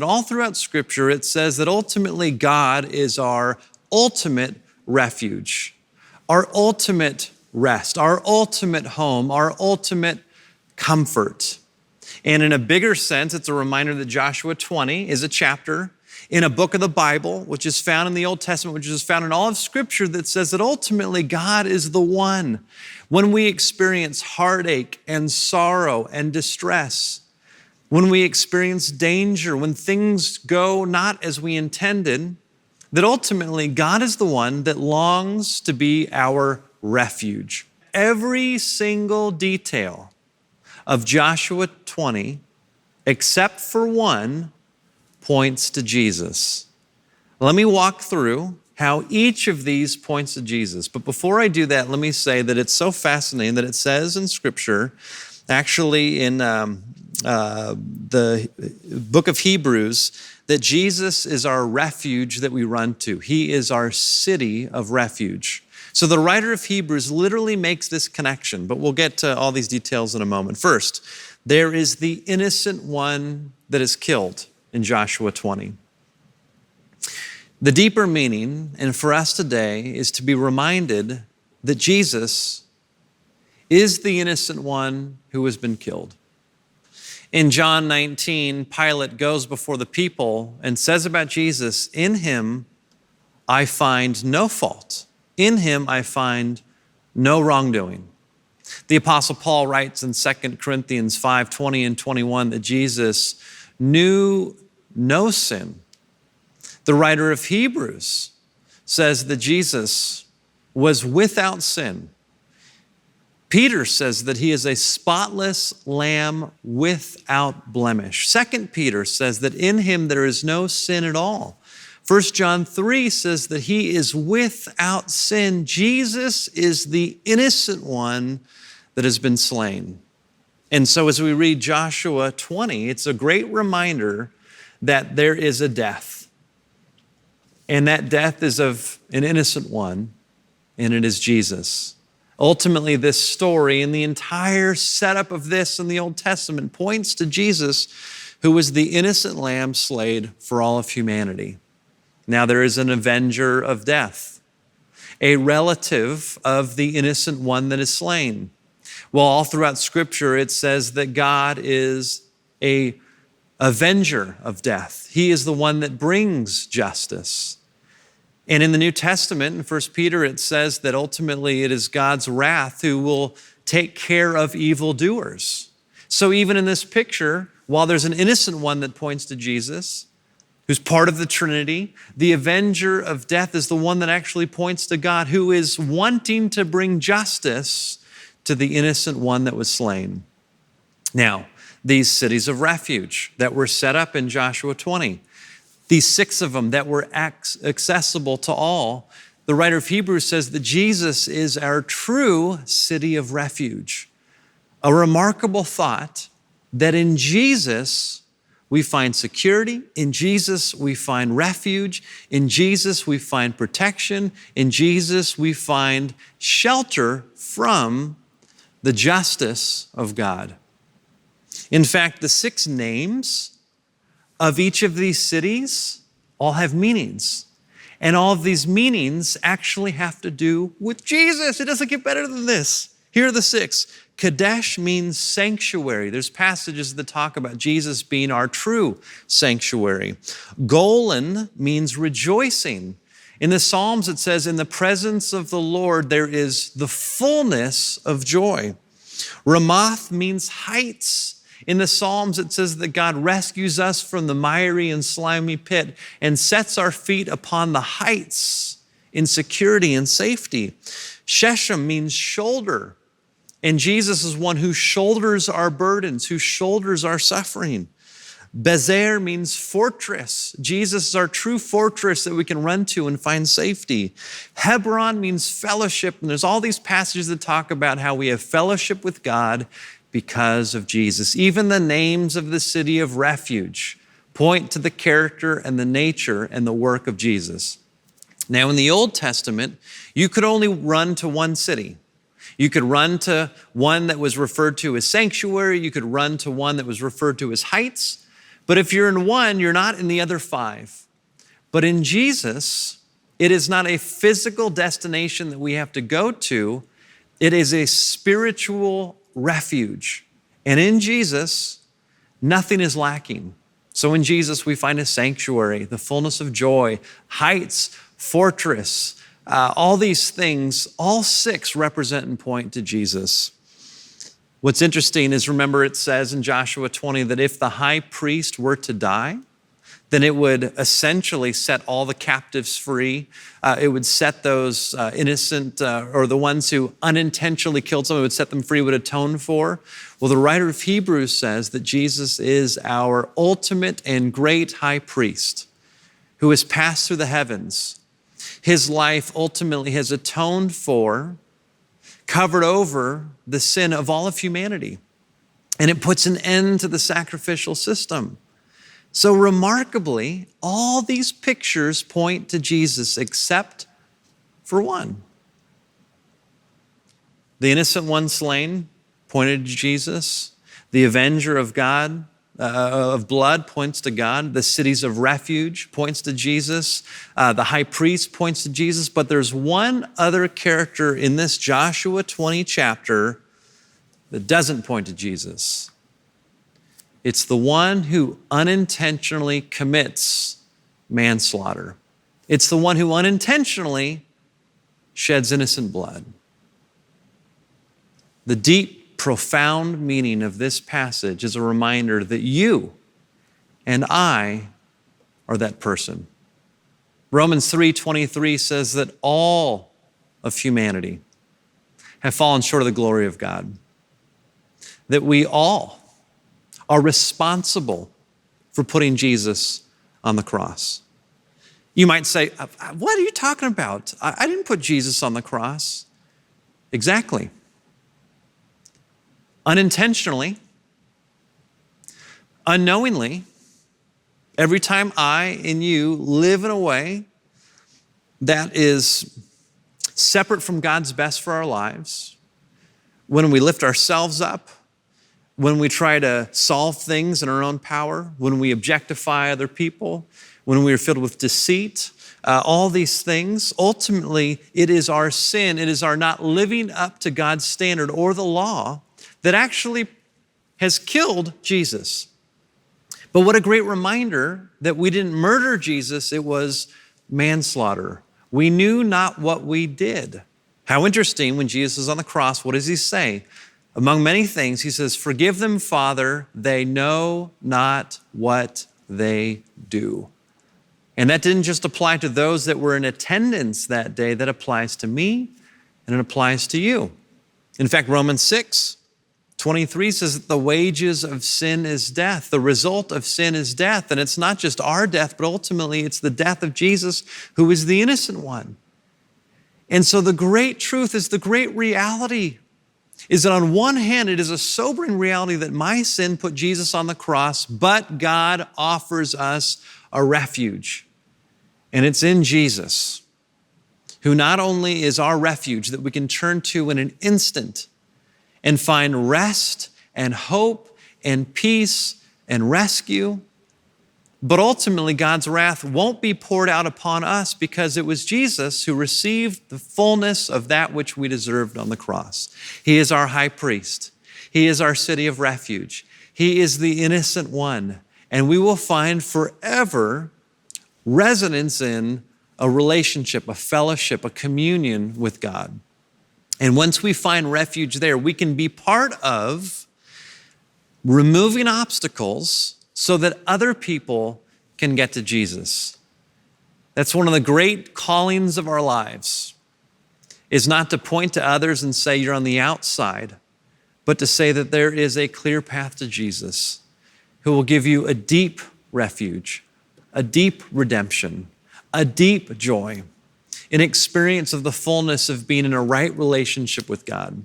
All throughout Scripture, it says that ultimately God is our ultimate refuge, our ultimate rest, our ultimate home, our ultimate comfort. And in a bigger sense, it's a reminder that Joshua 20 is a chapter in a book of the Bible, which is found in the Old Testament, which is found in all of Scripture, that says that ultimately God is the one. When we experience heartache and sorrow and distress, when we experience danger, when things go not as we intended, that ultimately God is the one that longs to be our refuge. Every single detail of Joshua 20, except for one, points to Jesus. Let me walk through how each of these points to Jesus. But before I do that, let me say that it's so fascinating that it says in Scripture, actually in the book of Hebrews, that Jesus is our refuge that we run to. He is our city of refuge. So the writer of Hebrews literally makes this connection, but we'll get to all these details in a moment. First, there is the innocent one that is killed in Joshua 20. The deeper meaning, and for us today, is to be reminded that Jesus is the innocent one who has been killed. In John 19, Pilate goes before the people and says about Jesus, "In him I find no fault. In him I find no wrongdoing." The Apostle Paul writes in 2 Corinthians 5:20 and 21 that Jesus knew no sin. The writer of Hebrews says that Jesus was without sin. Peter says that he is a spotless lamb without blemish. 2 Peter says that in him there is no sin at all. 1 John 3 says that he is without sin. Jesus is the innocent one that has been slain. And so as we read Joshua 20, it's a great reminder that there is a death. And that death is of an innocent one, and it is Jesus. Ultimately, this story and the entire setup of this in the Old Testament points to Jesus, who was the innocent lamb slain for all of humanity. Now there is an avenger of death, a relative of the innocent one that is slain. Well, all throughout Scripture, it says that God is an avenger of death. He is the one that brings justice. And in the New Testament, in 1 Peter, it says that ultimately it is God's wrath who will take care of evildoers. So even in this picture, while there's an innocent one that points to Jesus, who's part of the Trinity, the avenger of death is the one that actually points to God, who is wanting to bring justice to the innocent one that was slain. Now, these cities of refuge that were set up in Joshua 20, these 6 of them that were accessible to all, the writer of Hebrews says that Jesus is our true city of refuge. A remarkable thought that in Jesus we find security, in Jesus we find refuge, in Jesus we find protection, in Jesus we find shelter from the justice of God. In fact, the 6 names of each of these cities all have meanings. And all of these meanings actually have to do with Jesus. It doesn't get better than this. Here are the 6. Kadesh means sanctuary. There's passages that talk about Jesus being our true sanctuary. Golan means rejoicing. In the Psalms, it says, in the presence of the Lord, there is the fullness of joy. Ramoth means heights. In the Psalms, it says that God rescues us from the miry and slimy pit and sets our feet upon the heights in security and safety. Shechem means shoulder. And Jesus is one who shoulders our burdens, who shoulders our suffering. Bezer means fortress. Jesus is our true fortress that we can run to and find safety. Hebron means fellowship. And there's all these passages that talk about how we have fellowship with God because of Jesus. Even the names of the city of refuge point to the character and the nature and the work of Jesus. Now, in the Old Testament, you could only run to one city. You could run to one that was referred to as sanctuary. You could run to one that was referred to as heights. But if you're in one, you're not in the other five. But in Jesus, it is not a physical destination that we have to go to. It is a spiritual refuge. And in Jesus, nothing is lacking. So in Jesus, we find a sanctuary, the fullness of joy, heights, fortress, all these things, all six represent and point to Jesus. What's interesting is, remember, it says in Joshua 20 that if the high priest were to die, then it would essentially set all the captives free. It would set those innocent or the ones who unintentionally killed someone, it would set them free, would atone for. Well, the writer of Hebrews says that Jesus is our ultimate and great high priest who has passed through the heavens. His life ultimately has atoned for, covered over the sin of all of humanity. And it puts an end to the sacrificial system. So remarkably, all these pictures point to Jesus except for one. The innocent one slain pointed to Jesus. The avenger of God, of blood points to God. The cities of refuge points to Jesus. The high priest points to Jesus. But there's one other character in this Joshua 20 chapter that doesn't point to Jesus. It's the one who unintentionally commits manslaughter. It's the one who unintentionally sheds innocent blood. The deep, profound meaning of this passage is a reminder that you and I are that person. Romans 3:23 says that all of humanity have fallen short of the glory of God. That we all are responsible for putting Jesus on the cross. You might say, what are you talking about? I didn't put Jesus on the cross. Exactly. Unintentionally, unknowingly, every time I and you live in a way that is separate from God's best for our lives, when we lift ourselves up, when we try to solve things in our own power, when we objectify other people, when we are filled with deceit, all these things, ultimately, it is our sin, it is our not living up to God's standard or the law that actually has killed Jesus. But what a great reminder that we didn't murder Jesus, it was manslaughter. We knew not what we did. How interesting, when Jesus is on the cross, what does he say? Among many things, he says, "Forgive them, Father, they know not what they do." And that didn't just apply to those that were in attendance that day, that applies to me and it applies to you. In fact, Romans 6:23 says that the wages of sin is death. The result of sin is death. And it's not just our death, but ultimately it's the death of Jesus, who is the innocent one. And so the great truth is, the great reality is that on one hand, it is a sobering reality that my sin put Jesus on the cross, but God offers us a refuge. And it's in Jesus, who not only is our refuge that we can turn to in an instant and find rest and hope and peace and rescue, but ultimately God's wrath won't be poured out upon us, because it was Jesus who received the fullness of that which we deserved on the cross. He is our high priest. He is our city of refuge. He is the innocent one. And we will find forever residence in a relationship, a fellowship, a communion with God. And once we find refuge there, we can be part of removing obstacles so that other people can get to Jesus. That's one of the great callings of our lives, is not to point to others and say you're on the outside, but to say that there is a clear path to Jesus, who will give you a deep refuge, a deep redemption, a deep joy, an experience of the fullness of being in a right relationship with God.